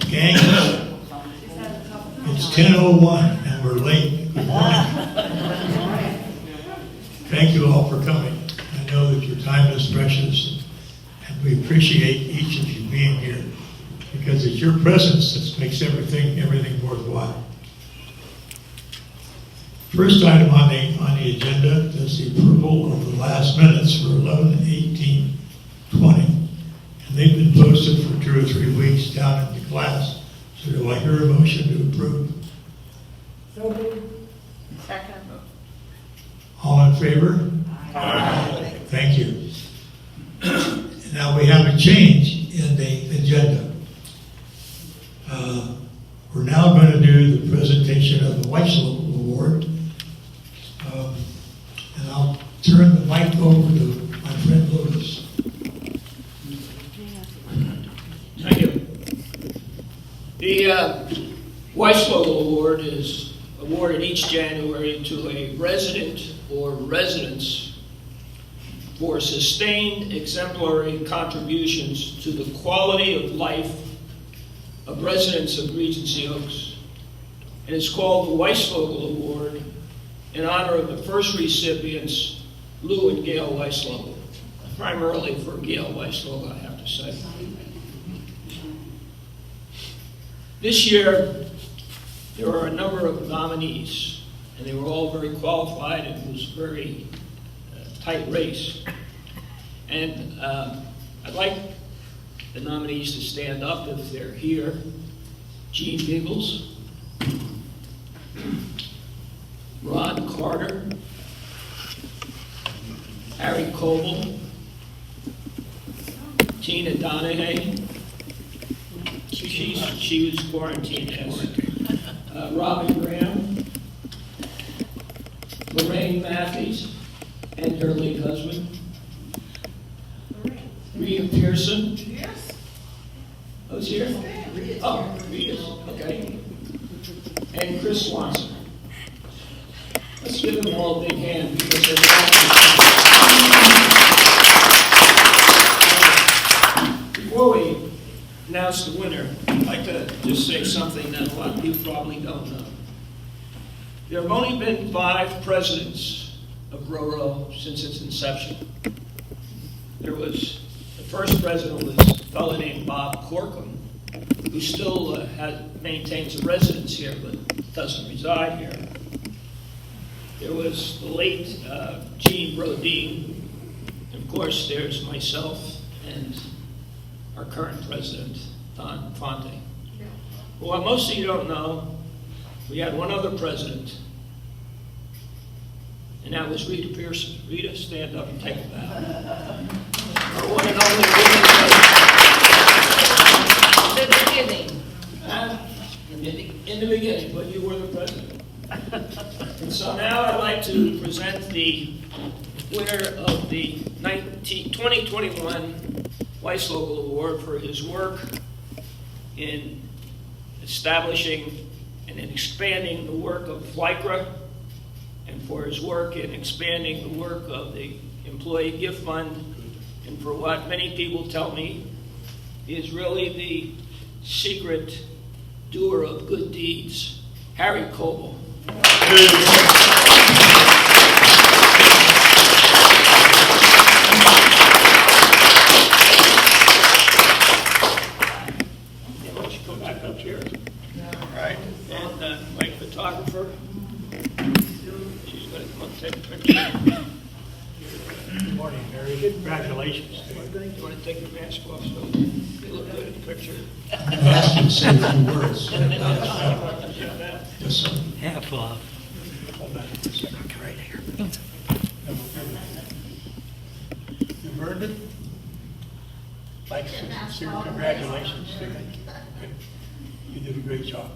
Gang, it's 10:01 and we're late. Good morning. Thank you all for coming. I know that your time is precious and we appreciate each of you being here because it's your presence that makes everything worthwhile. First item on the agenda is the approval of the last minutes for 11/18/20. And they've been posted for 2 or 3 weeks down in the class. So do I hear a motion to approve? Second. All in favor? Aye. Thank you. Now we have a change in the agenda. We're now going to do the presentation of the Weissel Award. And I'll turn the mic over to my friend Louis. Thank you. The Weissel Award is awarded each January to a resident or residents for sustained exemplary contributions to the quality of life of residents of Regency Oaks. And it's called the Weissel Award in honor of the first recipients, Lou and Gail Weissel. Primarily for Gail Weissel, I have to say. This year, there were a number of nominees, and they were all very qualified, and it was a very tight race. And I'd like the nominees to stand up if they're here. Gene Giggles, Ron Carter, Harry Coble, Tina Donahue, she was quarantined, yes. Robin Graham, Lorraine Matthews, and her late husband. Rita Pearson. Yes. Who's here? Oh, Rita's, okay. And Chris Swanson. Let's give them all a big hand because they're Before we announce the winner, I'd like to just say something that a lot of people probably don't know. There have only been 5 presidents of RORO since its inception. The first president was a fellow named Bob Corkum, who still maintains a residence here but doesn't reside here. There was the late Gene Brodeen. And of course, there's myself and our current president, Don Fonte. Well, what most of you don't know, we had one other president, and that was Rita Pearson. Rita, stand up and take a bow. Our one and only woman president. In the beginning, but you were the president. And so now I'd like to present the winner of the 2021 Weissel Award for his work in establishing and in expanding the work of FLICRA, and for his work in expanding the work of the Employee Gift Fund, and for what many people tell me is really the secret doer of good deeds, Harry Coble. My photographer, she's going to come up and take a picture. Good morning, Mary. Congratulations. You want to take your mask off so you look good in the picture? I've asked you to say a few words. Yes, sir. Half off. Right here. You've earned it. Like sincere congratulations to you. You did a great job.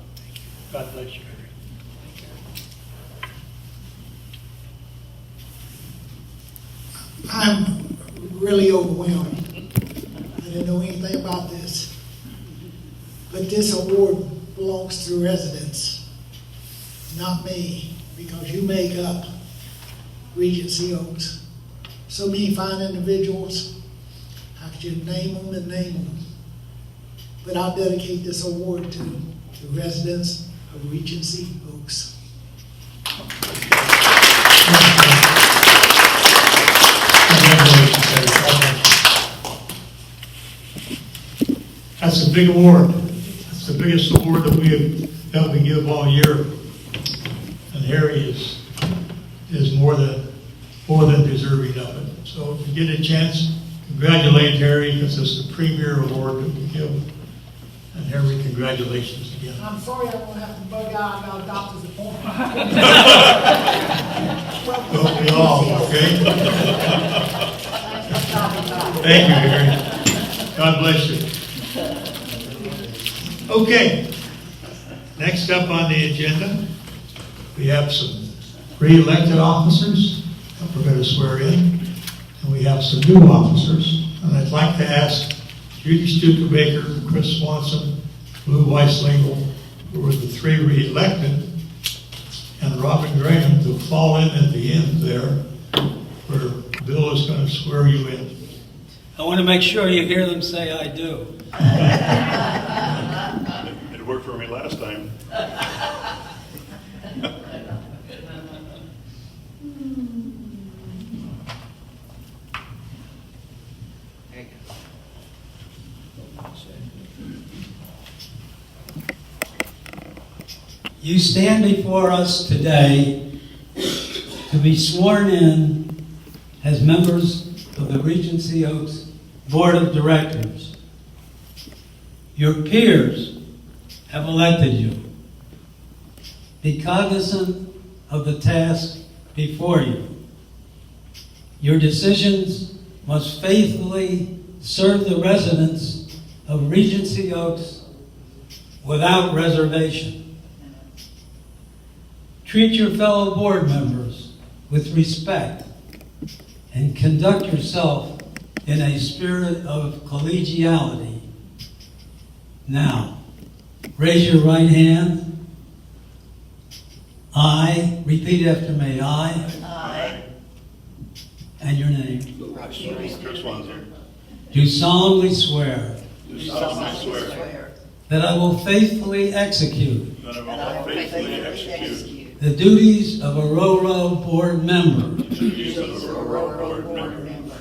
God bless you. I'm really overwhelmed. I didn't know anything about this. But this award belongs to residents, not me, because you make up Regency Oaks. So many fine individuals, I could just name them and name them. but I'll dedicate this award to the residents of Regency Oaks. That's a big award. That's the biggest award that we give all year. And Harry is more than deserving of it. So if you get a chance, congratulate Harry, because it's the premier award that we give. And Harry, congratulations again. I'm sorry I'm gonna have to bug out, I got a doctor's appointment. Don't we all, okay? Thank you, Harry. God bless you. Okay. Next up on the agenda, we have some re-elected officers that we're going to swear in, and we have some new officers. And I'd like to ask Judy Studebaker, Chris Swanson, Lou Weislingle, who were the three re-elected, and Robin Graham to fall in at the end there, where Bill is going to swear you in. I want to make sure you hear them say I do. It worked for me last time. You stand before us today to be sworn in as members of the Regency Oaks Board of Directors. Your peers have elected you. Be cognizant of the task before you. Your decisions must faithfully serve the residents of Regency Oaks without reservation. Treat your fellow board members with respect and conduct yourself in a spirit of collegiality. Now, raise your right hand. I, repeat after me, I, and your name, Chris Swanson. do solemnly swear Do solemnly swear that I will faithfully execute that I will faithfully execute the duties of a RORO board member the duties of a RORO board member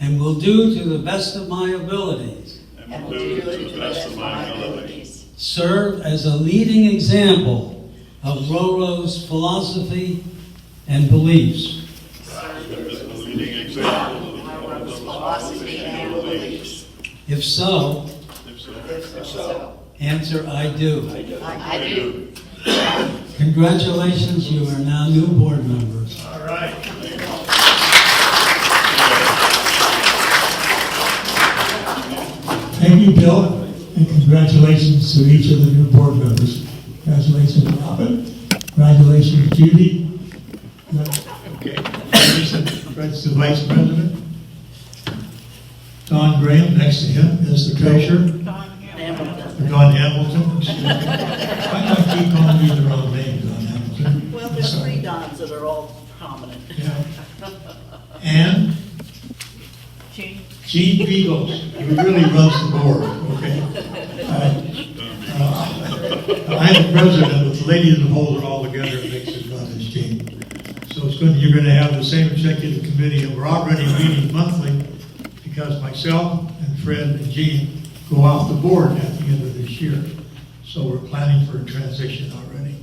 and will do to the best of my abilities and will do to the best of my abilities. serve as a leading example of RORO's philosophy and beliefs. Serve as a leading example of RORO's philosophy and beliefs. If so, If so, answer I do. I do. Congratulations, you are now new board members. All right. Thank you, Bill, and congratulations to each of the new board members. Congratulations, Robin. Congratulations, Judy. Okay. Fred's the vice president. Don Graham, next to him, is the treasurer. Don Hamilton. Excuse me. Why not keep calling you the wrong name, Don Hamilton? Well, there's three Dons that are all prominent. Yeah. And Gene Beagles, who really runs the board, okay? I'm the president, but the lady that holds it all together makes it run as Gene. So you're going to have the same executive committee, and we're already meeting monthly because myself and Fred and Gene go off the board at the end of this year. So we're planning for a transition already.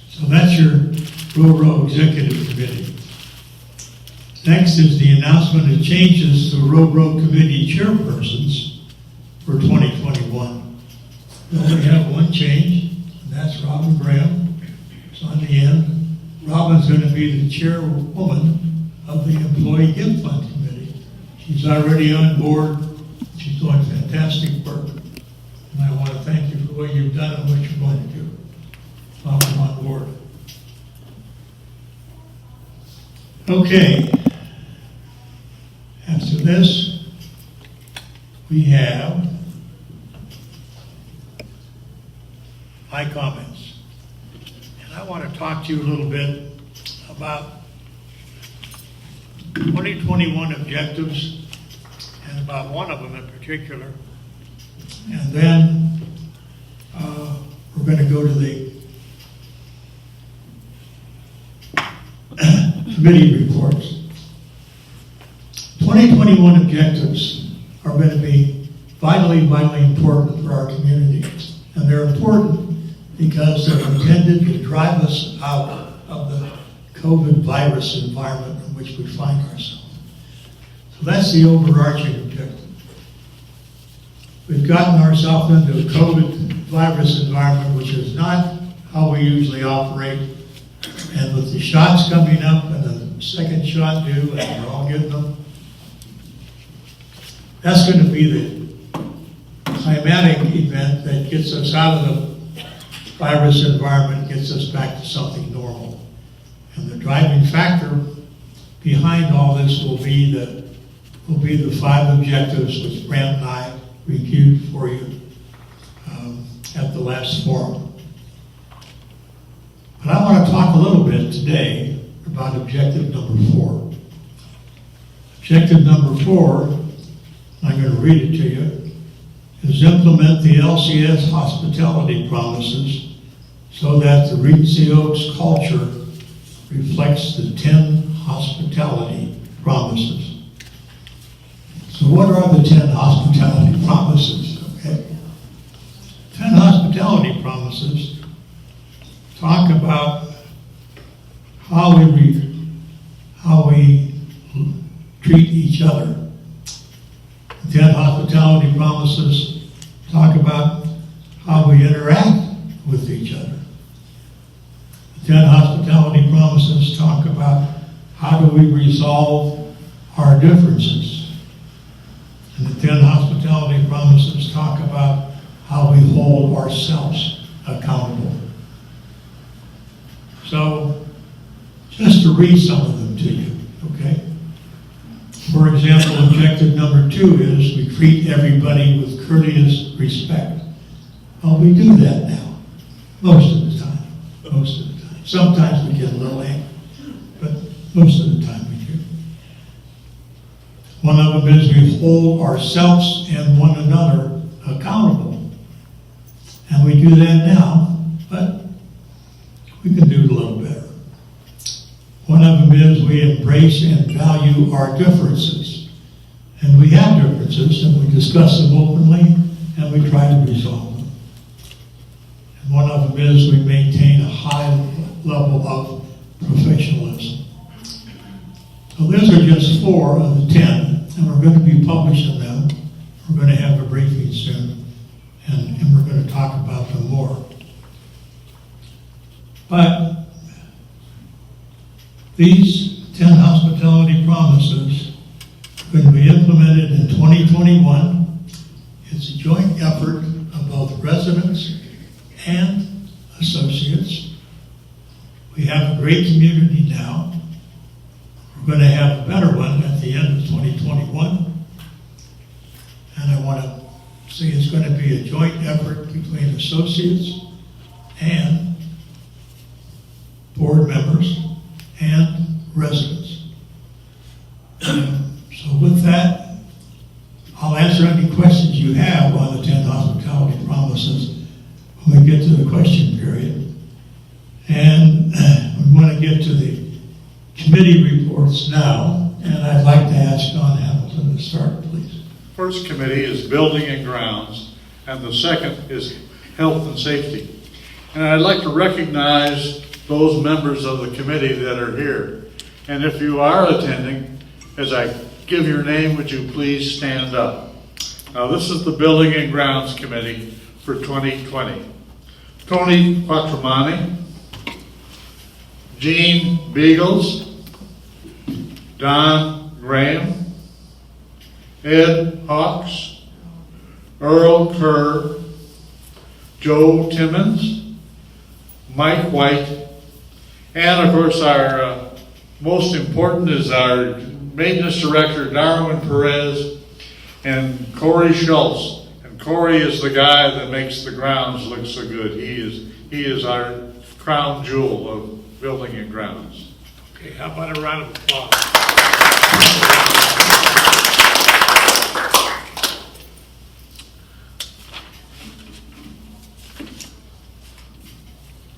So that's your RORO Executive Committee. Next is the announcement of changes to RORO Committee chairpersons for 2021. We only have one change, and that's Robin Graham. It's on the end. Robin's going to be the chairwoman of the Employee Gift Fund Committee. She's already on board. She's doing fantastic work. And I want to thank you for what you've done and what you're going to do. Welcome on board. Okay. After this, we have my comments. And I want to talk to you a little bit about 2021 objectives and about one of them in particular. And then we're going to go to the committee reports. 2021 objectives are going to be vitally important for our community. And they're important because they're intended to drive us out of the COVID virus environment in which we find ourselves. So that's the overarching objective. We've gotten ourselves into a COVID virus environment, which is not how we usually operate. And with the shots coming up and the second shot due, and we're all getting them, that's going to be the climatic event that gets us out of the virus environment, gets us back to something normal. And the driving factor behind all this will be the 5 objectives which Brant and I reviewed for you at the last forum. But I want to talk a little bit today about objective number 4. Objective number 4, I'm going to read it to you, is implement the LCS hospitality promises so that the Regency Oaks culture reflects the 10 hospitality promises. So what are the 10 hospitality promises? Okay. 10 hospitality promises talk about how we treat each other. The 10 hospitality promises talk about how we interact with each other. The 10 hospitality promises talk about how do we resolve our differences. And the 10 hospitality promises talk about how we hold ourselves accountable. So, just to read some of them to you, okay? For example, objective number 2 is we treat everybody with courteous respect. Well, we do that now, most of the time. Sometimes we get a little angry, but most of the time we do. One of them is we hold ourselves and one another accountable. And we do that now, but we can do it a little better. One of them is we embrace and value our differences. And we have differences, and we discuss them openly, and we try to resolve them. And one of them is we maintain a high level of professionalism. So those are just 4 of the 10, and we're going to be publishing them. We're going to have a briefing soon, and we're going to talk about them more. But these 10 hospitality promises are going to be implemented in 2021. It's a joint effort of both residents and associates. We have a great community now. We're going to have a better one at the end of 2021. And I want to say it's going to be a joint effort between associates and board members and residents. So with that, I'll answer any questions you have on the 10 hospitality promises when we get to the question period. And we want to get to the committee reports now, and I'd like to ask Don Hamilton to start, please. First committee is Building and Grounds, and the second is Health and Safety. And I'd like to recognize those members of the committee that are here. And if you are attending, as I give your name, would you please stand up? Now, this is the Building and Grounds Committee for 2020. Tony Quattromani, Gene Beagles, Don Graham, Ed Hawks, Earl Kerr, Joe Timmons, Mike White, and of course our most important is our maintenance director, Darwin Perez, and Corey Schultz. And Corey is the guy that makes the grounds look so good. He is our crown jewel of Building and Grounds. Okay, how about a round of applause?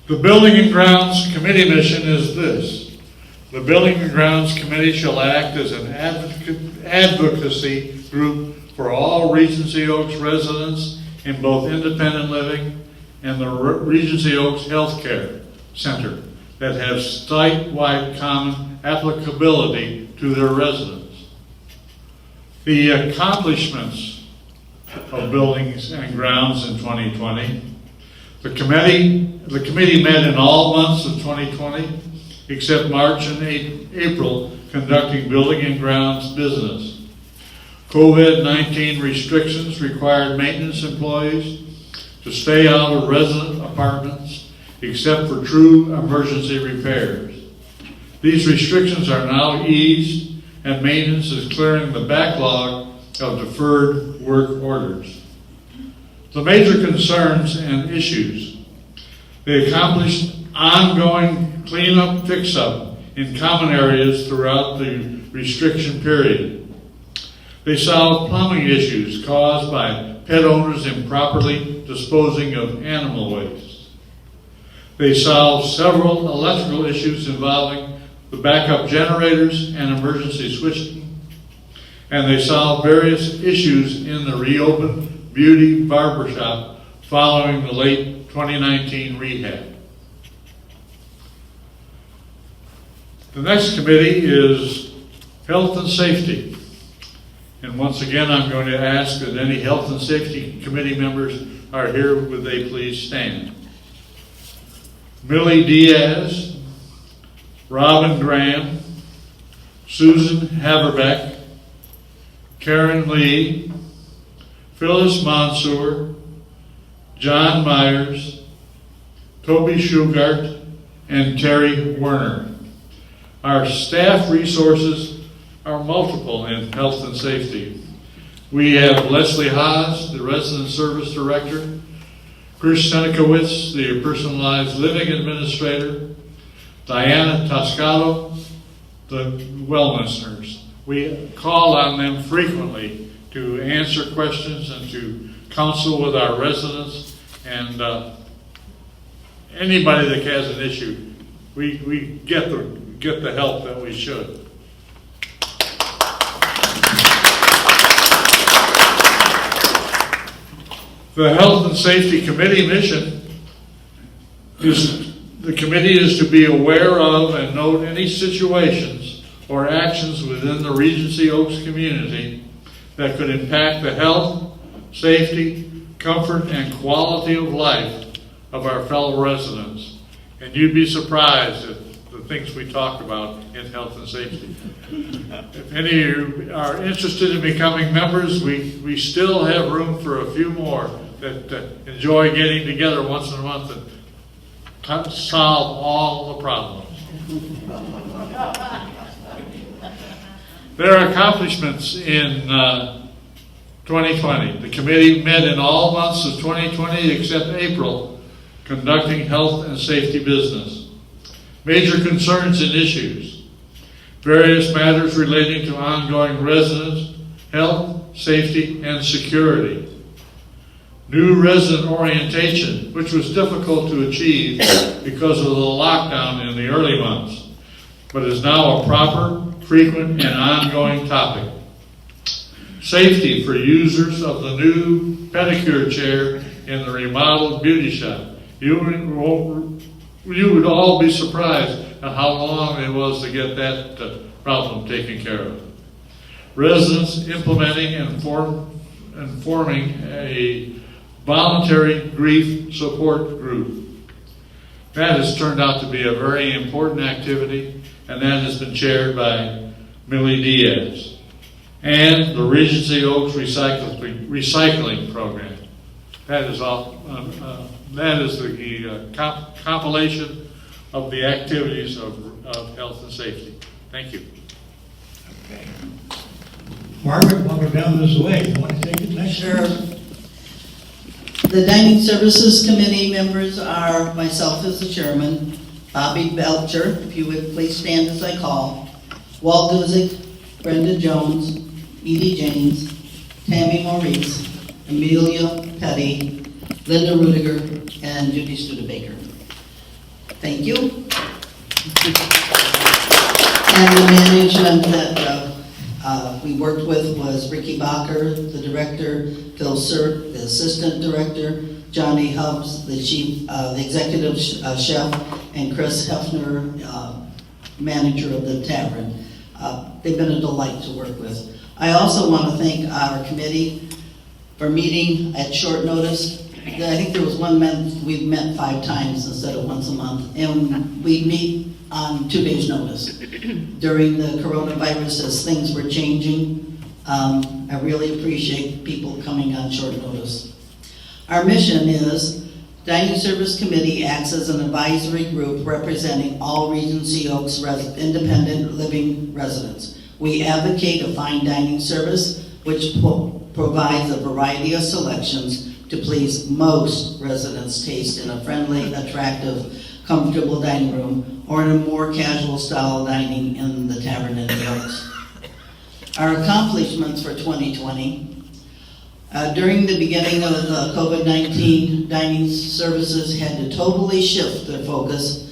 The Building and Grounds Committee mission is this. The Building and Grounds Committee shall act as an advocacy group for all Regency Oaks residents in both independent living and the Regency Oaks Healthcare Center that have site-wide common applicability to their residents. The accomplishments of Buildings and Grounds in 2020. The committee met in all months of 2020 except March and April, conducting building and grounds business. COVID-19 restrictions required maintenance employees to stay out of resident apartments except for true emergency repairs. These restrictions are now eased and maintenance is clearing the backlog of deferred work orders. The major concerns and issues. They accomplished ongoing cleanup, fix-up in common areas throughout the restriction period. They solved plumbing issues caused by pet owners improperly disposing of animal waste. They solved several electrical issues involving the backup generators and emergency switching. And they solved various issues in the reopened beauty barbershop following the late 2019 rehab. The next committee is Health and Safety. And once again, I'm going to ask that any Health and Safety Committee members are here, would they please stand? Millie Diaz, Robin Graham, Susan Haverbeck, Karen Lee, Phyllis Mansour, John Myers, Toby Shugart, and Terry Werner. Our staff resources are multiple in health and safety. We have Leslie Haas, the Resident Service Director, Chris Senekowitz, the Personalized Living Administrator, Diana Toscado, the Wellness Nurse. We call on them frequently to answer questions and to counsel with our residents and anybody that has an issue. We get the help that we should. The Health and Safety Committee mission is the committee is to be aware of and note any situations or actions within the Regency Oaks community that could impact the health, safety, comfort, and quality of life of our fellow residents. And you'd be surprised at the things we talk about in health and safety. If any of you are interested in becoming members, we still have room for a few more that enjoy getting together once in a month and solve all the problems. There are accomplishments in 2020. The committee met in all months of 2020 except April, conducting health and safety business. Major concerns and issues. Various matters relating to ongoing residents, health, safety, and security. New resident orientation, which was difficult to achieve because of the lockdown in the early months, but is now a proper, frequent, and ongoing topic. Safety for users of the new pedicure chair in the remodeled beauty shop. You would all be surprised at how long it was to get that problem taken care of. Residents implementing and forming a voluntary grief support group. That has turned out to be a very important activity, and that has been chaired by Millie Diaz. And the Regency Oaks recycling program. That is all. That is the compilation of the activities of health and safety. Thank you. Okay. Margaret, while we're down this way, you want to take it next? Sure. The Dining Services Committee members are myself as the chairman, Bobby Belcher, if you would please stand as I call, Walt Duzick, Brenda Jones, Edie James, Tammy Maurice, Amelia Petty, Linda Rudiger, and Judy Studebaker. Thank you. And the management that we worked with was Ricky Bacher, the director, Phil Sirk, the assistant director, Johnny Hubbs, the chief, the executive chef, and Chris Hefner, manager of the tavern. They've been a delight to work with. I also want to thank our committee for meeting at short notice. I think there was one month we met 5 times instead of once a month, and we meet on 2 days' notice. During the coronavirus, as things were changing, I really appreciate people coming on short notice. Our mission is Dining Service Committee acts as an advisory group representing all Regency Oaks independent living residents. We advocate a fine dining service which provides a variety of selections to please most residents' taste in a friendly, attractive, comfortable dining room or in a more casual style dining in the Tavern in the Oaks. Our accomplishments for 2020. During the beginning of the COVID-19, dining services had to totally shift their focus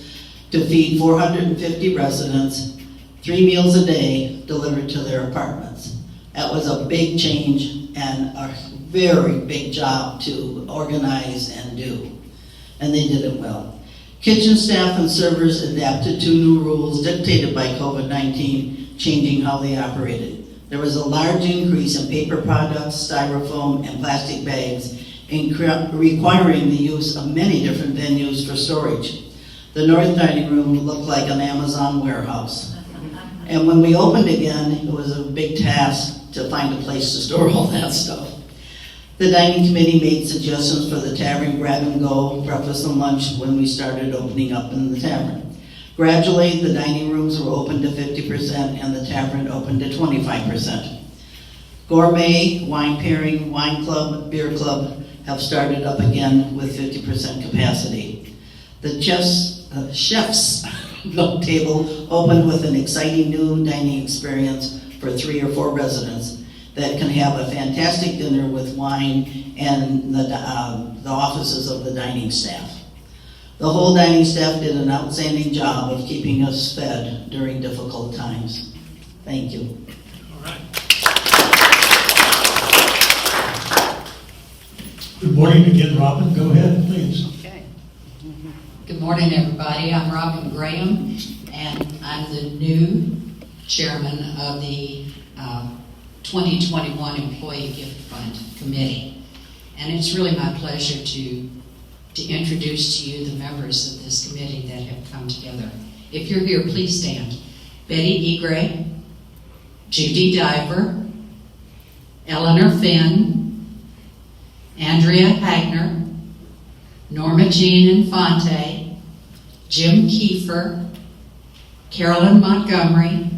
to feed 450 residents 3 meals a day delivered to their apartments. That was a big change and a very big job to organize and do, and they did it well. Kitchen staff and servers adapted to new rules dictated by COVID-19, changing how they operated. There was a large increase in paper products, styrofoam, and plastic bags, requiring the use of many different venues for storage. The north dining room looked like an Amazon warehouse. And when we opened again, it was a big task to find a place to store all that stuff. The dining committee made suggestions for the tavern grab-and-go, breakfast and lunch when we started opening up in the tavern. Gradually, the dining rooms were opened to 50% and the tavern opened to 25%. Gourmet, wine pairing, wine club, beer club have started up again with 50% capacity. The chef's table opened with an exciting new dining experience for 3 or 4 residents that can have a fantastic dinner with wine and the offices of the dining staff. The whole dining staff did an outstanding job of keeping us fed during difficult times. Thank you. All right. Good morning again, Robin. Go ahead, please. Okay. Good morning, everybody. I'm Robin Graham, and I'm the new chairman of the 2021 Employee Gift Fund Committee. And it's really my pleasure to introduce to you the members of this committee that have come together. If you're here, please stand. Betty Egray, Judy Diver, Eleanor Finn, Andrea Hagner, Norma Jean Infante, Jim Kiefer, Carolyn Montgomery,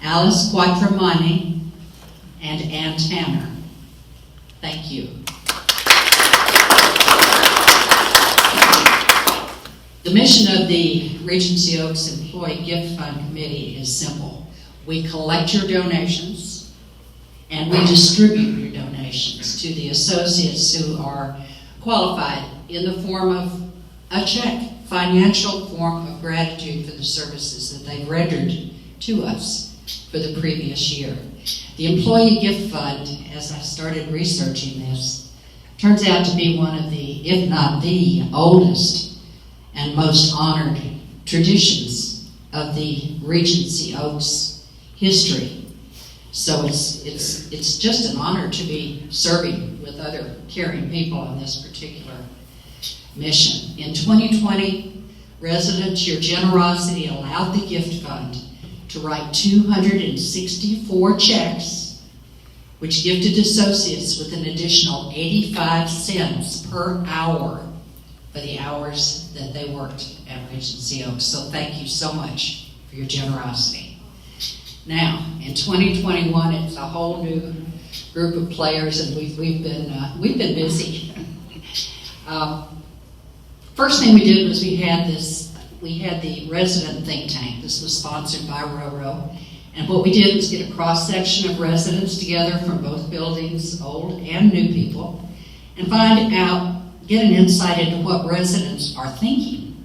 Alice Quattromani, and Ann Tanner. Thank you. The mission of the Regency Oaks Employee Gift Fund Committee is simple. We collect your donations and we distribute your donations to the associates who are qualified in the form of a check, financial form of gratitude for the services that they've rendered to us for the previous year. The Employee Gift Fund, as I started researching this, turns out to be one of the, if not the oldest and most honored traditions of the Regency Oaks history. So it's just an honor to be serving with other caring people on this particular mission. In 2020, residents, your generosity allowed the gift fund to write 264 checks, which gifted associates with an additional 85 cents per hour for the hours that they worked at Regency Oaks. So thank you so much for your generosity. Now, in 2021, it's a whole new group of players, and we've been busy. First thing we did was we had the resident think tank. This was sponsored by RORO. And what we did was get a cross-section of residents together from both buildings, old and new people, and get an insight into what residents are thinking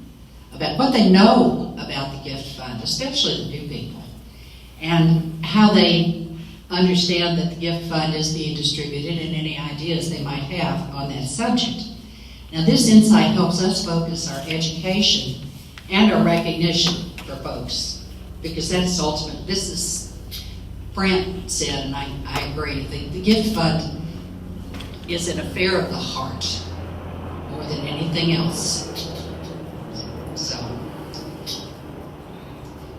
about what they know about the gift fund, especially the new people, and how they understand that the gift fund is being distributed and any ideas they might have on that subject. Now, this insight helps us focus our education and our recognition for folks, because that's ultimate. This is, Brent said, and I agree, the gift fund is an affair of the heart more than anything else. So,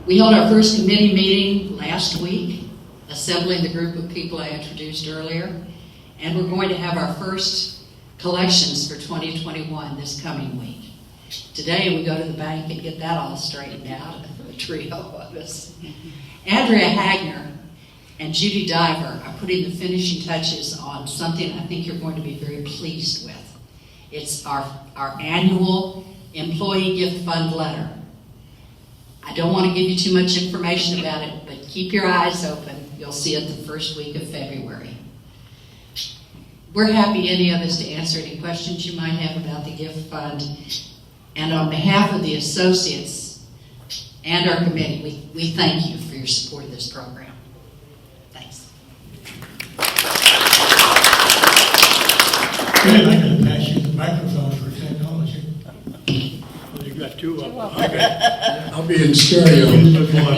we held our first committee meeting last week, assembling the group of people I introduced earlier, and we're going to have our first collections for 2021 this coming week. Today we go to the bank and get that all straightened out, a trio of us. Andrea Hagner and Judy Diver are putting the finishing touches on something I think you're going to be very pleased with. It's our annual employee gift fund letter. I don't want to give you too much information about it, but keep your eyes open. You'll see it the first week of February. We're happy, any of us, to answer any questions you might have about the gift fund. And on behalf of the associates and our committee, we thank you for your support of this program. Thanks. Okay, I'm going to pass you the microphone for technology. Well, you got two of them. Okay. I'll be in stereo. Please move on.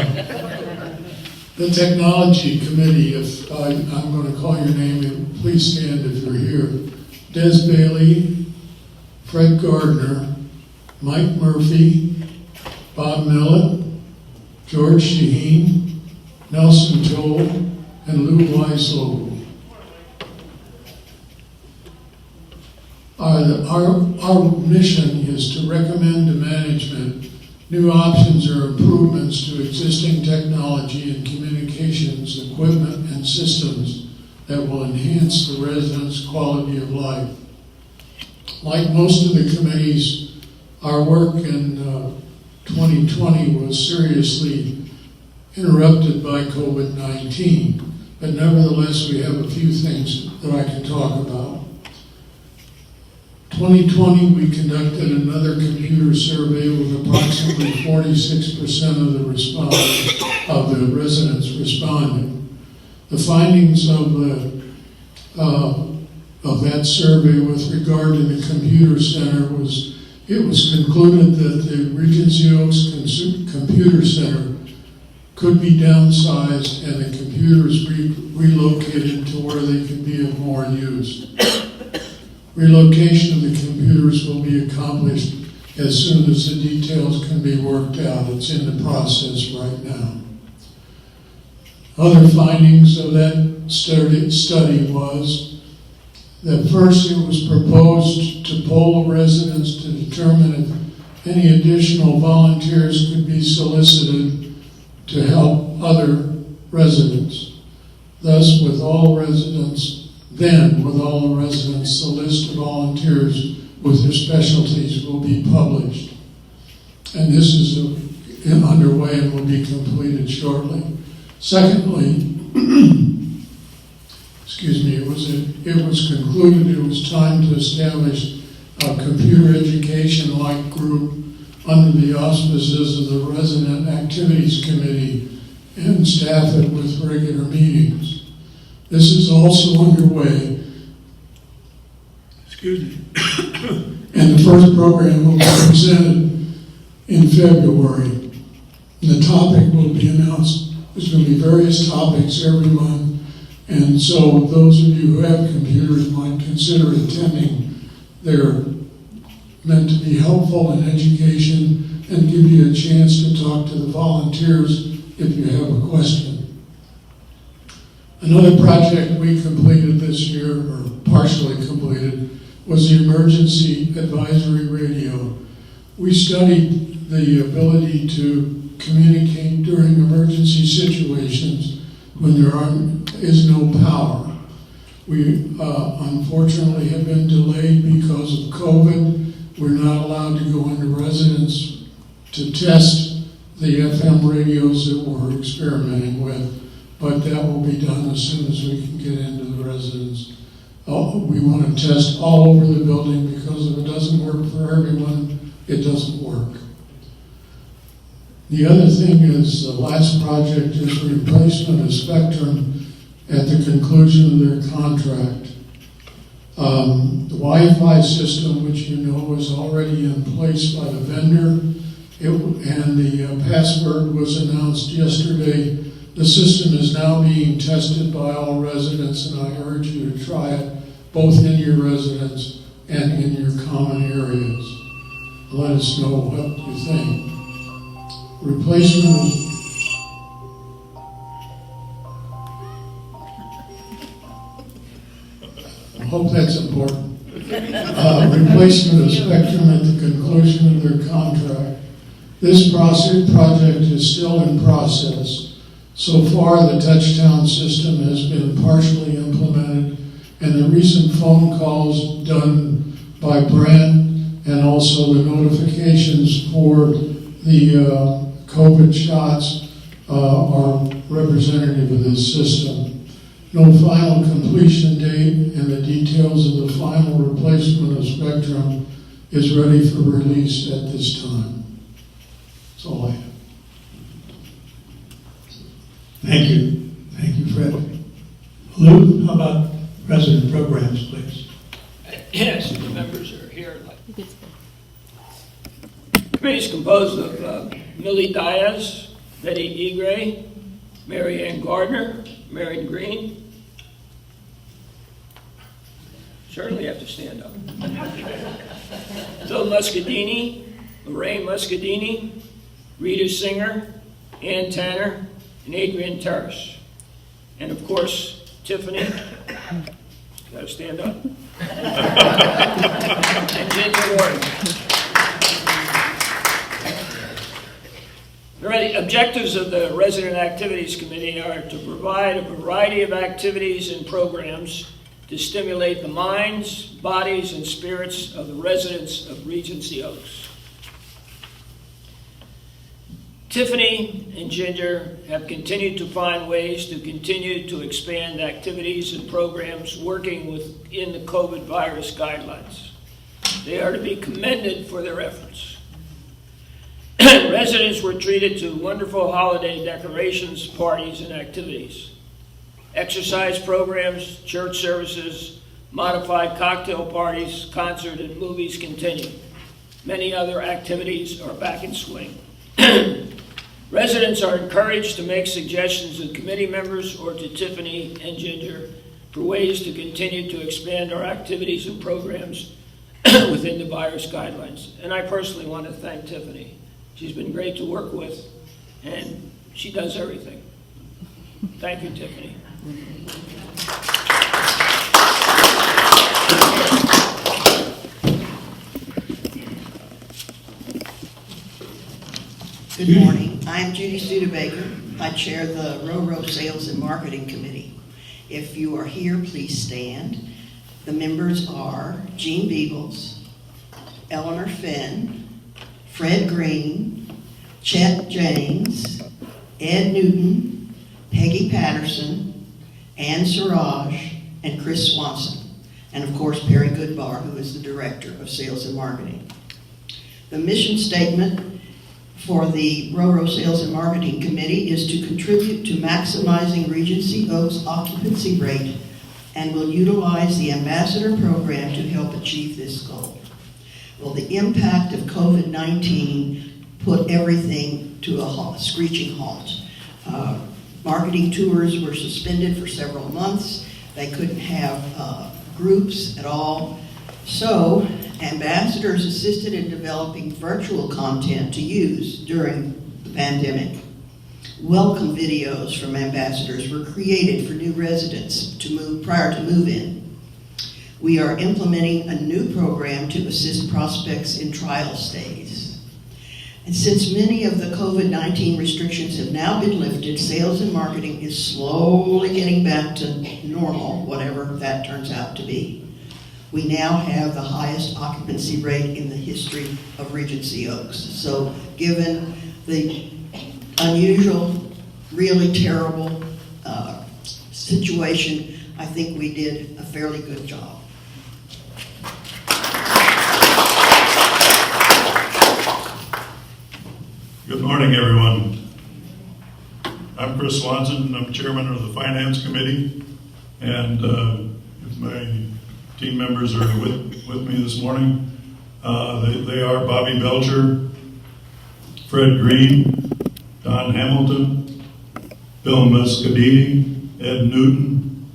The Technology Committee, if I'm going to call your name, and please stand if you're here. Des Bailey, Fred Gardner, Mike Murphy, Bob Millett, George Shaheen, Nelson Toll, and Lou Weislow. Our mission is to recommend to management new options or improvements to existing technology and communications equipment and systems that will enhance the residents' quality of life. Like most of the committees, our work in 2020 was seriously interrupted by COVID-19, but nevertheless we have a few things that I can talk about. 2020, we conducted another computer survey with approximately 46% of the residents responding. The findings of that survey with regard to the computer center it was concluded that the Regency Oaks Computer Center could be downsized and the computers relocated to where they could be of more use. Relocation of the computers will be accomplished as soon as the details can be worked out. It's in the process right now. Other findings of that study was that first it was proposed to poll the residents to determine if any additional volunteers could be solicited to help other residents. Thus, with all the residents, the list of volunteers with their specialties will be published. And this is underway and will be completed shortly. Secondly, it was concluded it was time to establish a computer education-like group under the auspices of the Resident Activities Committee and staff it with regular meetings. This is also underway. And the first program will be presented in February. The topic will be announced. There's going to be various topics every month. And so those of you who have computers might consider attending. They're meant to be helpful in education and give you a chance to talk to the volunteers if you have a question. Another project we completed this year, or partially completed, was the Emergency Advisory Radio. We studied the ability to communicate during emergency situations when there is no power. We unfortunately have been delayed because of COVID. We're not allowed to go into residence to test the FM radios that we're experimenting with, but that will be done as soon as we can get into the residence. We want to test all over the building because if it doesn't work for everyone, it doesn't work. The other thing is, the last project is replacement of spectrum at the conclusion of their contract. The Wi-Fi system, which you know is already in place by the vendor, and the password was announced yesterday. The system is now being tested by all residents, and I urge you to try it both in your residence and in your common areas. Let us know what you think. Replacement I hope that's important. Replacement of spectrum at the conclusion of their contract. This project is still in process. So far, the touchdown system has been partially implemented, and the recent phone calls done by Brent and also the notifications for the COVID shots are representative of this system. No final completion date, and the details of the final replacement of spectrum is ready for release at this time. That's all I have. Thank you. Thank you, Fred. Lou, how about resident programs, please? Yes, the members are here. Committee is composed of Millie Diaz, Betty Egray, Mary Ann Gardner, Marion Green. Certainly have to stand up. Phil Muscadini, Lorraine Muscadini, Rita Singer, Ann Tanner, and Adrian Terrace. And of course, Tiffany, gotta stand up. And Ginger Ward. The objectives of the Resident Activities Committee are to provide a variety of activities and programs to stimulate the minds, bodies, and spirits of the residents of Regency Oaks. Tiffany and Ginger have continued to find ways to continue to expand activities and programs working within the COVID virus guidelines. They are to be commended for their efforts. Residents were treated to wonderful holiday decorations, parties, and activities. Exercise programs, church services, modified cocktail parties, concert, and movies continue. Many other activities are back in swing. Residents are encouraged to make suggestions to committee members or to Tiffany and Ginger for ways to continue to expand our activities and programs within the virus guidelines. And I personally want to thank Tiffany. She's been great to work with, and she does everything. Thank you, Tiffany. Good morning. I'm Judy Studebaker. I chair the RORO Sales and Marketing Committee. If you are here, please stand. The members are Jean Beagles, Eleanor Finn, Fred Green, Chet James, Ed Newton, Peggy Patterson, Ann Siraj, and Chris Swanson, and of course Perry Goodbar, who is the Director of Sales and Marketing. The mission statement for the RORO Sales and Marketing Committee is to contribute to maximizing Regency Oaks' occupancy rate and will utilize the Ambassador Program to help achieve this goal. Well, the impact of COVID-19 put everything to a screeching halt. Marketing tours were suspended for several months. They couldn't have groups at all. So, ambassadors assisted in developing virtual content to use during the pandemic. Welcome videos from ambassadors were created for new residents prior to move-in. We are implementing a new program to assist prospects in trial stays. And since many of the COVID-19 restrictions have now been lifted, sales and marketing is slowly getting back to normal, whatever that turns out to be. We now have the highest occupancy rate in the history of Regency Oaks. So given the unusual, really terrible situation, I think we did a fairly good job. Good morning. morning, everyone. I'm Chris Swanson, I'm chairman of the Finance Committee, and if my team members are with me this morning, they are Bobby Belcher, Fred Green, Don Hamilton, Bill Muscadini, Ed Newton,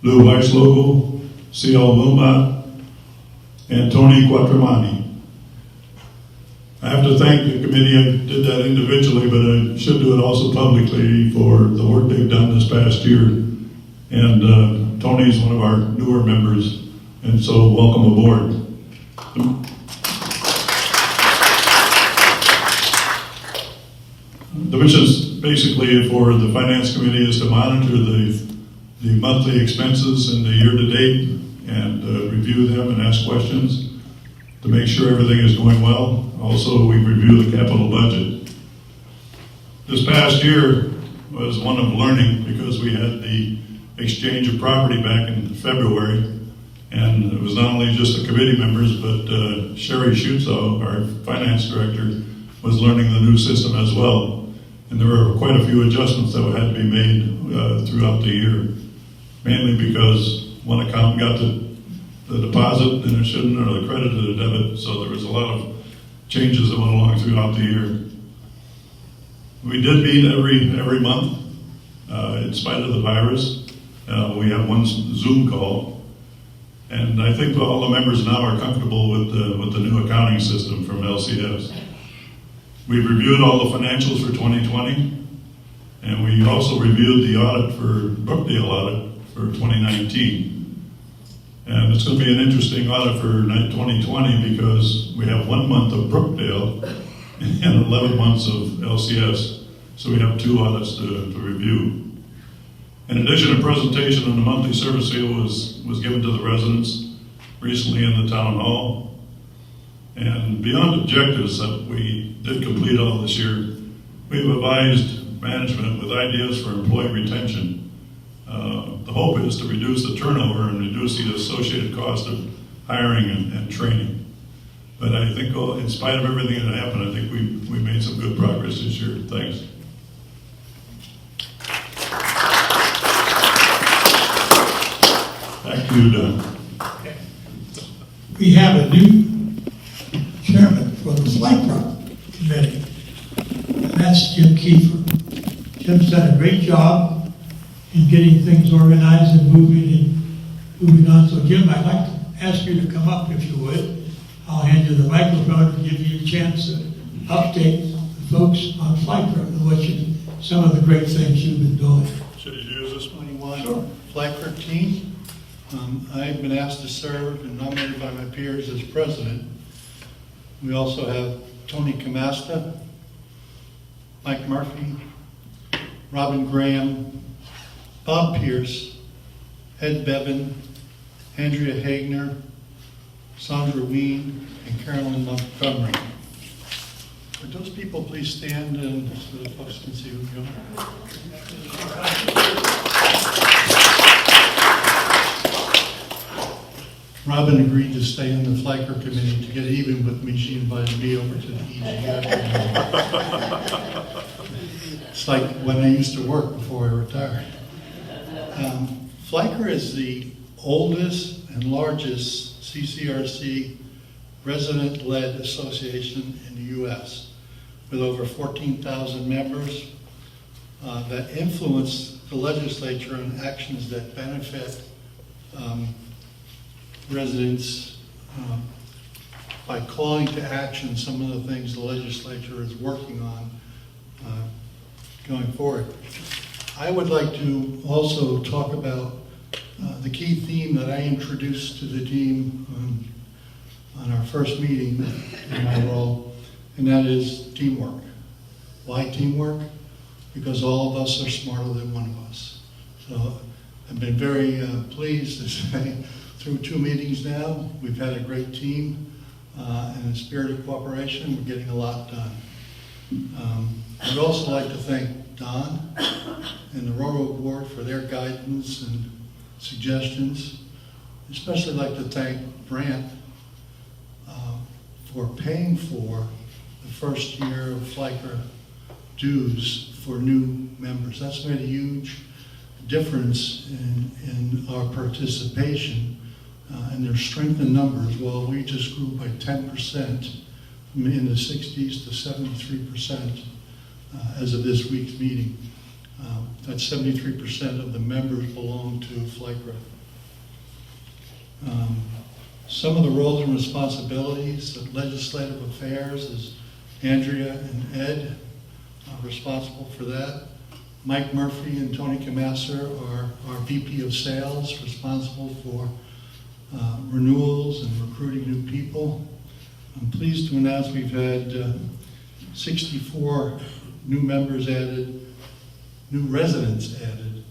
Lou Weisslogel, C.L. Wilmot, and Tony Quattramani. I have to thank the committee. I did that individually, but I should do it also publicly for the work they've done this past year. And Tony's one of our newer members, and so welcome aboard. The mission basically for the Finance Committee is to monitor the monthly expenses in the year to date and review them and ask questions to make sure everything is going well. Also, we review the capital budget. This past year was one of learning because we had the exchange of property back in February, and it was not only just the committee members, but Sherry Schutzow, our finance director, was learning the new system as well. And there were quite a few adjustments that had to be made throughout the year, mainly because one account got the deposit and it shouldn't, or the credit or the debit, so there was a lot of changes that went along throughout the year. We did meet every month, in spite of the virus. We have one Zoom call, and I think all the members now are comfortable with the new accounting system from LCS. We've reviewed all the financials for 2020, and we also reviewed the audit for Brookdale audit for 2019. And it's going to be an interesting audit for 2020 because we have 1 month of Brookdale and 11 months of LCS. So we have 2 audits to review. In addition, a presentation on the monthly service seal was given to the residents recently in the town hall. And beyond objectives that we did complete all this year, we've advised management with ideas for employee retention. The hope is to reduce the turnover and reduce the associated cost of hiring and training. But I think in spite of everything that happened, I think we made some good progress this year. Thanks. Back to you, Don. Okay. We have a new chairman for the Flight Committee, and that's Jim Kiefer. Jim's done a great job in getting things organized and moving on. So Jim, I'd like to ask you to come up if you would. I'll hand you the microphone and give you a chance to update the folks on Flight Club and some of the great things you've been doing. Should you use this one? 21 Sure. Flight Club team. I've been asked to serve and nominated by my peers as president. We also have Tony Camasta, Mike Murphy, Robin Graham, Bob Pierce, Ed Bevan, Andrea Hagner, Sandra Ween, and Carolyn Montgomery. Would those people please stand and so the folks can see who you are? Robin agreed to stay on the Flicker committee to get even with me. She invited me over to the EGF. It's like when I used to work before I retired. Flicker is the oldest and largest CCRC resident-led association in the U.S. with over 14,000 members that influence the legislature on actions that benefit residents by calling to action some of the things the legislature is working on going forward. I would like to also talk about the key theme that I introduced to the team on our first meeting in my role, and that is teamwork. Why teamwork? Because all of us are smarter than one of us. So I've been very pleased to say through 2 meetings now, we've had a great team and in spirit of cooperation, we're getting a lot done. I'd also like to thank Don and the RORO board for their guidance and suggestions. Especially like to thank Brant for paying for the first year of Flicker dues for new members. That's made a huge difference in our participation, and their strength in numbers. Well, we just grew by 10% from in the 60s to 73% as of this week's meeting. That's 73% of the members belong to FLICRA. Some of the roles and responsibilities of legislative affairs is Andrea and Ed are responsible for that. Mike Murphy and Tony Camasser are our VP of Sales, responsible for renewals and recruiting new people. I'm pleased to announce we've had 64 new members added, new residents added,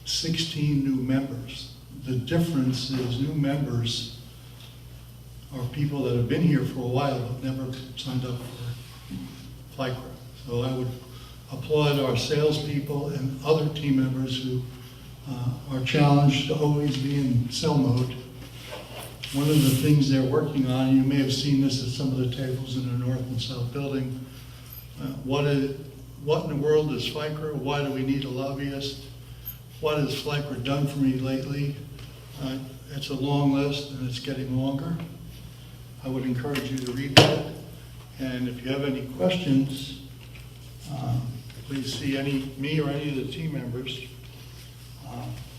16 new members. The difference is new members are people that have been here for a while but never signed up for FLICRA. So I would applaud our salespeople and other team members who are challenged to always be in sell mode. One of the things they're working on, you may have seen this at some of the tables in the north and south building, what in the world is FLICRA? Why do we need a lobbyist? What has FLICRA done for me lately? It's a long list and it's getting longer. I would encourage you to read that. And if you have any questions, please see me or any of the team members.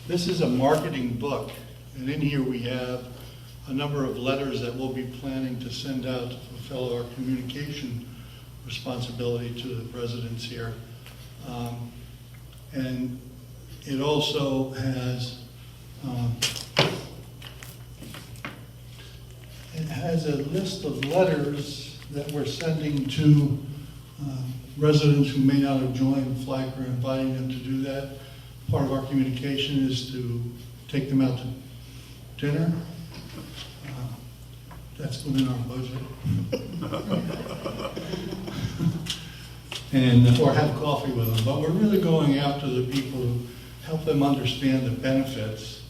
This is a marketing book, and in here we have a number of letters that we'll be planning to send out to fulfill our communication responsibility to the residents here. And it also has a list of letters that we're sending to residents who may not have joined FLICRA, inviting them to do that. Part of our communication is to take them out to dinner. That's within our budget. And or have coffee with them. But we're really going after the people who help them understand the benefits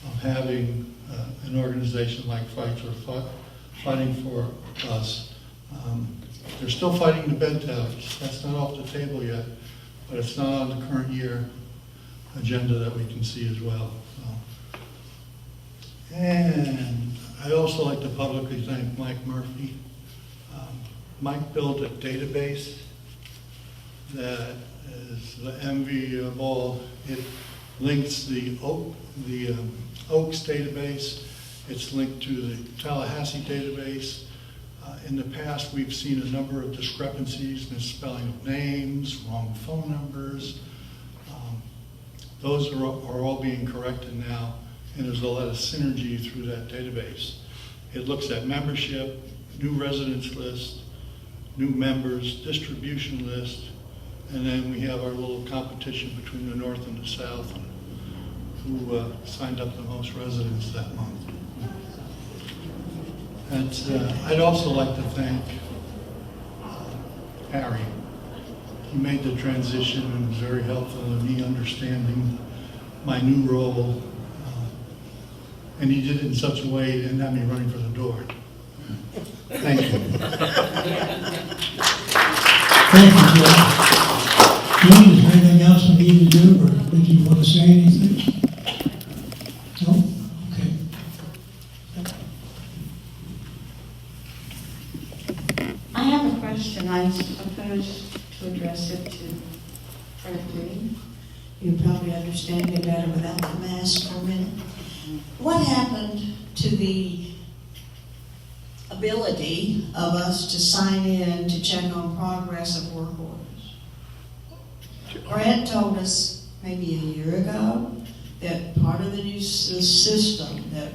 of having an organization like FLICRA fighting for us. They're still fighting the bed tariffs. That's not off the table yet, but it's not on the current year agenda that we can see as well. So. And I'd also like to publicly thank Mike Murphy. Mike built a database that is the envy of all. It links the Oaks database. It's linked to the Tallahassee database. In the past, we've seen a number of discrepancies, misspelling of names, wrong phone numbers. Those are all being corrected now, and there's a lot of synergy through that database. It looks at membership, new residents list, new members, distribution list, and then we have our little competition between the north and the south, who signed up the most residents that month. And I'd also like to thank Harry. He made the transition and was very helpful in me understanding my new role. And he did it in such a way he didn't have me running for the door. Thank you. Thank you, Joe. Jim, is there anything else we need to do, or did you want to say anything? No? Okay. I have a question. I suppose to address it to Fred Green. You probably understand it better without the mask for a minute. What happened to the ability of us to sign in to check on progress of work orders? Brent told us maybe a year ago that part of the new system, that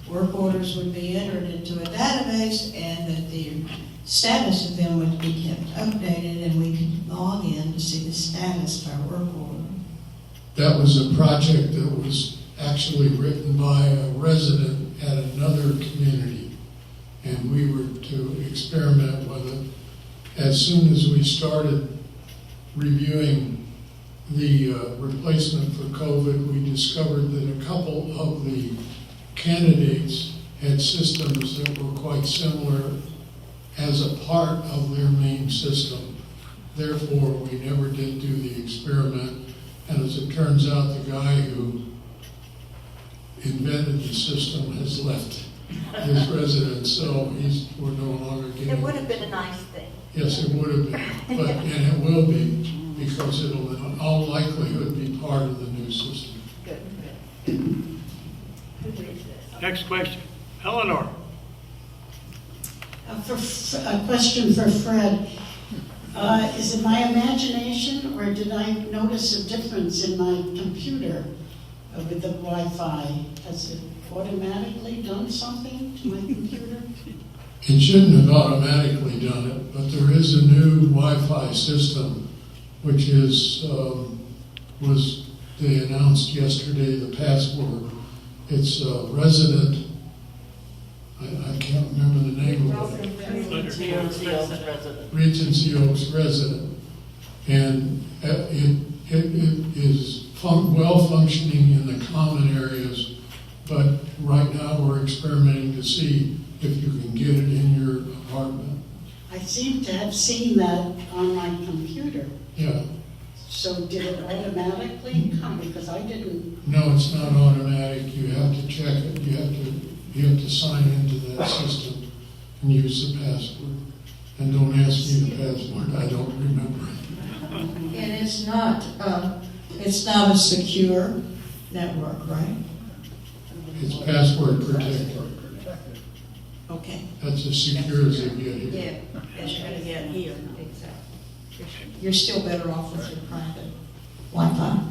work orders would be entered into a database and that the status of them would be kept updated and we could log in to see the status of our work order. That was a project that was actually written by a resident at another community, and we were to experiment with it. As soon as we started reviewing the replacement for COVID, we discovered that a couple of the candidates had systems that were quite similar as a part of their main system. Therefore, we never did do the experiment. And as it turns out, the guy who invented the system has left his residence, so we're no longer getting. It would have been a nice thing. Yes, it would have been, and it will be, because it'll in all likelihood be part of the new system. Good, good. Who is this? Next question. Eleanor. A question for Fred. Is it my imagination, or did I notice a difference in my computer with the Wi-Fi? Has it automatically done something to my computer? It shouldn't have automatically done it, but there is a new Wi-Fi system, which they announced yesterday, the password. It's resident, I can't remember the name of it. Regency Oaks resident. And it is well functioning in the common areas, but right now we're experimenting to see if you can get it in your apartment. I seem to have seen that on my computer. Yeah. So did it automatically come? Because I didn't. No, it's not automatic. You have to check it. You have to sign into that system and use the password. And don't ask me the password. I don't remember it. And it's not a secure network, right? It's password protected. Okay. That's as secure as it gets here. Yeah, that's what you get here. Exactly. You're still better off with your private Wi-Fi.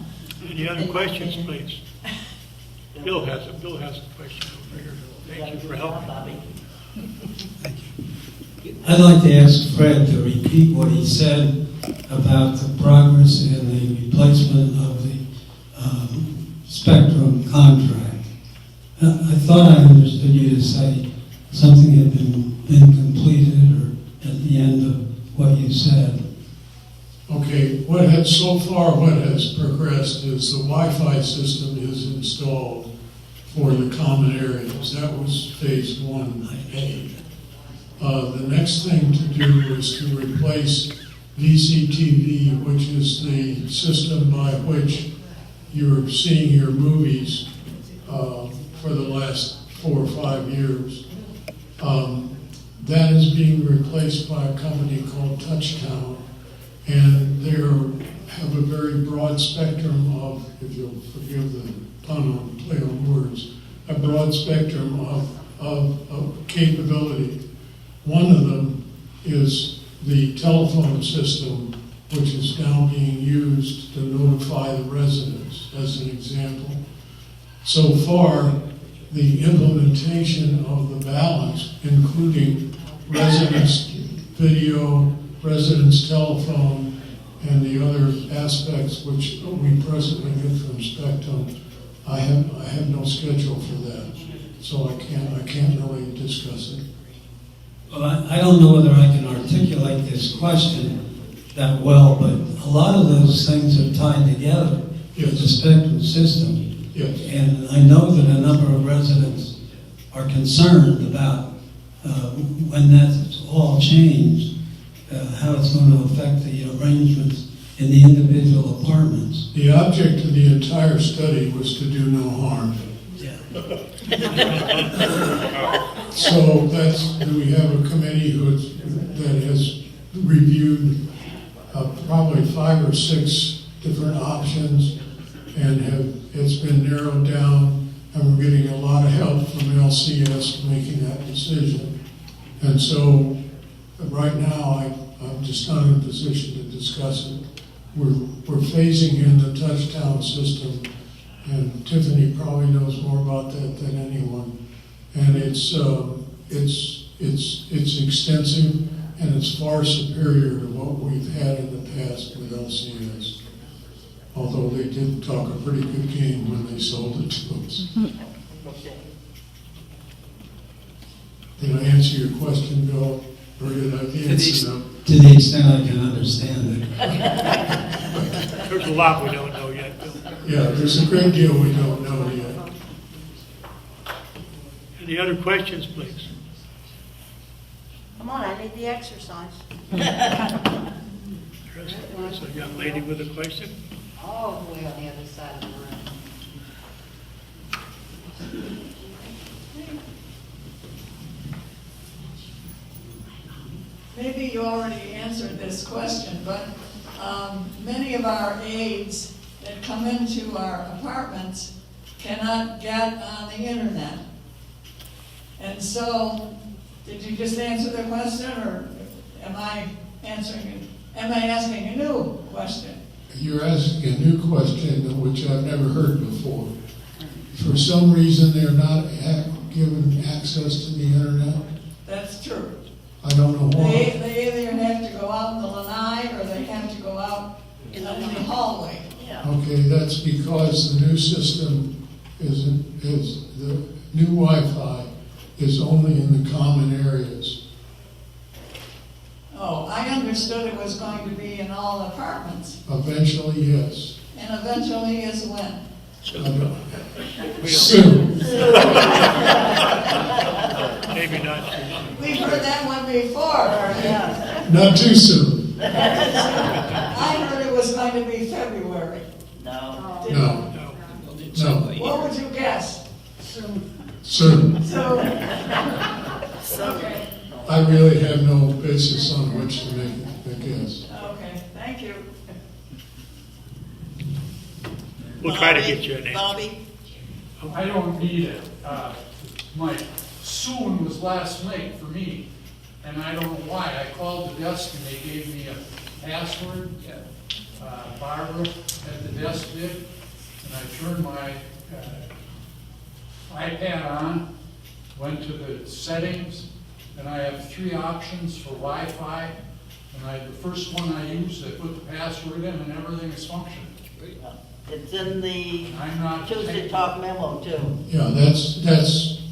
Any other questions, please? Bill has a question over here. Thank you for helping. I'd like to ask Fred to repeat what he said about the progress in the replacement of the Spectrum contract. I thought I understood you to say something had been completed, or at the end of what you said. Okay, what has progressed is the Wi-Fi system is installed for the common areas. That was phase 1A. The next thing to do is to replace VCTV, which is the system by which you're seeing your movies for the last 4 or 5 years. That is being replaced by a company called Touchtown, and they have a very broad spectrum of, if you'll forgive the pun on play on words, a broad spectrum of capability. One of them is the telephone system, which is now being used to notify the residents, as an example. So far, the implementation of the balance, including residents' video, residents' telephone, and the other aspects which we presently get from Spectrum, I have no schedule for that, so I can't really discuss it. Well, I don't know whether I can articulate this question that well, but a lot of those things are tied together with the Spectrum system. Yes. And I know that a number of residents are concerned about when that's all changed, how it's going to affect the arrangements in the individual apartments. The object of the entire study was to do no harm. Yeah. So we have a committee that has reviewed probably 5 or 6 different options, and it's been narrowed down, and we're getting a lot of help from LCS making that decision. And so right now, I'm just not in a position to discuss it. We're phasing in the Touchtown system, and Tiffany probably knows more about that than anyone. And it's extensive, and it's far superior to what we've had in the past with LCS. Although they did talk a pretty good game when they sold it to us. Did I answer your question, Bill? Or did I answer them? To the extent I can understand it. There's a lot we don't know yet, Bill. Yeah, there's a great deal we don't know yet. Any other questions, please? Come on, I need the exercise. There There's a young lady with a question. All the way on the other side of the room. Maybe you already answered this question, but many of our aides that come into our apartments cannot get on the internet. And so, did you just answer the question, or am I asking a new question? You're asking a new question which I've never heard before. For some reason, they're not given access to the internet. That's true. I don't know why. They either have to go out in the lanai, or they have to go out in the hallway. Okay, that's because the new system is the new Wi-Fi is only in the common areas. Oh, I understood it was going to be in all Eventually, apartments, yes. and eventually is when? Soon. Maybe not too soon. We've heard that one before. Not too soon. I heard it was going to be February. No. No. No. What would you guess? Soon. So, okay, I really have no basis on which to make a guess. okay, thank you. We'll try to get you an answer. Bobby? I don't need it. My soon was last night for me, and I don't know why. I called the desk and they gave me a password. Barbara at the desk did, and I turned my iPad on, went to the settings, and I have 3 options for Wi-Fi. And the first one I used, I put the password in, and everything is functioning. It's in the I'm not Tuesday Talk memo too. Yeah,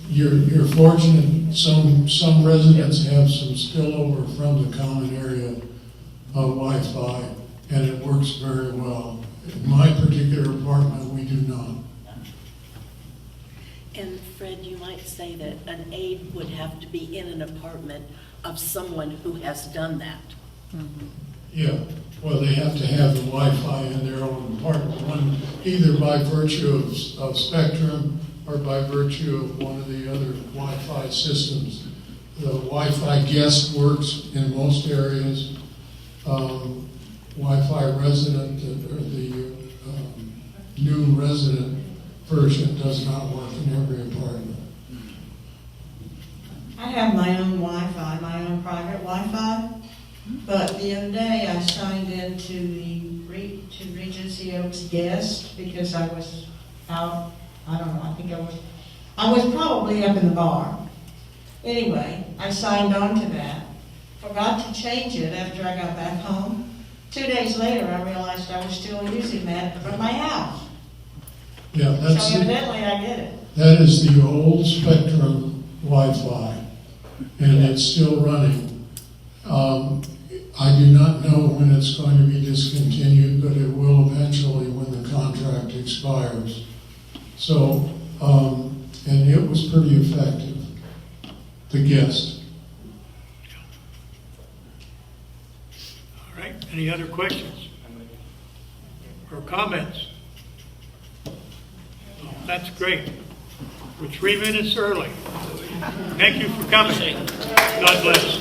you're fortunate. Some residents have some spillover from the common area of Wi-Fi, and it works very well. In my particular apartment, we do not. And Fred, you might say that an aide would have to be in an apartment of someone who has done that. Yeah, well, they have to have the Wi-Fi in their own apartment, either by virtue of Spectrum or by virtue of one of the other Wi-Fi systems. The Wi-Fi guest works in most areas. Wi-Fi resident, or the new resident version does not work in every apartment. I have my own Wi-Fi, my own private Wi-Fi, but the other day I signed into to Regency Oaks guest because I was out, I don't know, I think I was probably up in the bar. Anyway, I signed on to that, forgot to change it after I got back home. 2 days later, I realized I was still using that from my house. Yeah, So evidently I get it. that is the old Spectrum Wi-Fi, and it's still running. I do not know when it's going to be discontinued, but it will eventually when the contract expires. So, and it was pretty effective, the guest. All right, any other questions or comments? That's great. We're 3 minutes early. Thank you for coming. God bless.